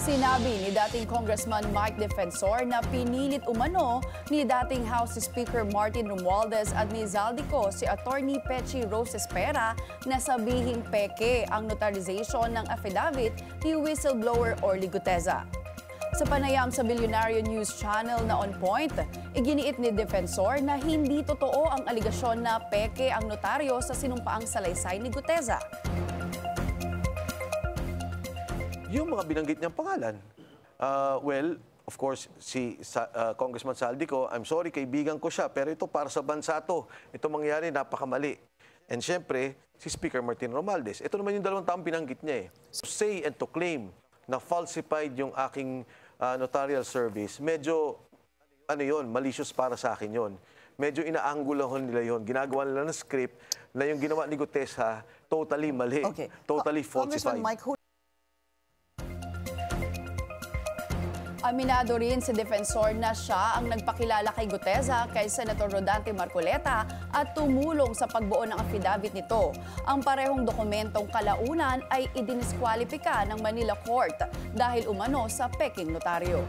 Sinabi ni dating Congressman Mike Defensor na pinilit umano ni dating House Speaker Martin Romualdez at ni Zaldico si Attorney Pechi Rose Espera na sabihing peke ang notarization ng affidavit ni whistleblower Orly Guteza. Sa panayam sa Bilyonaryo News Channel na On Point, iginiit ni Defensor na hindi totoo ang aligasyon na peke ang notaryo sa sinumpaang salaysay ni Guteza. Yung mga binanggit niyang pangalan, well, of course, si Congressman Zaldico, I'm sorry, kaibigan ko siya, pero ito para sa bansa to. Ito mangyari, napakamali. And syempre, si Speaker Martin Romualdez. Ito naman yung dalawang taong binanggit niya eh. To say and to claim na falsified yung aking notarial service, medyo, malicious para sa akin yon. Medyo inaanggulahon nila yon. Ginagawa nila ng script na yung ginawa ni Guteza, totally mali. Okay. Totally falsified. Congressman Mike, Aminado rin si Defensor na siya ang nagpakilala kay Guteza kay Senator Rodante Marcoleta at tumulong sa pagbuo ng affidavit nito. Ang parehong dokumentong kalaunan ay idiniskwalipika ng Manila Court dahil umano sa peking notaryo.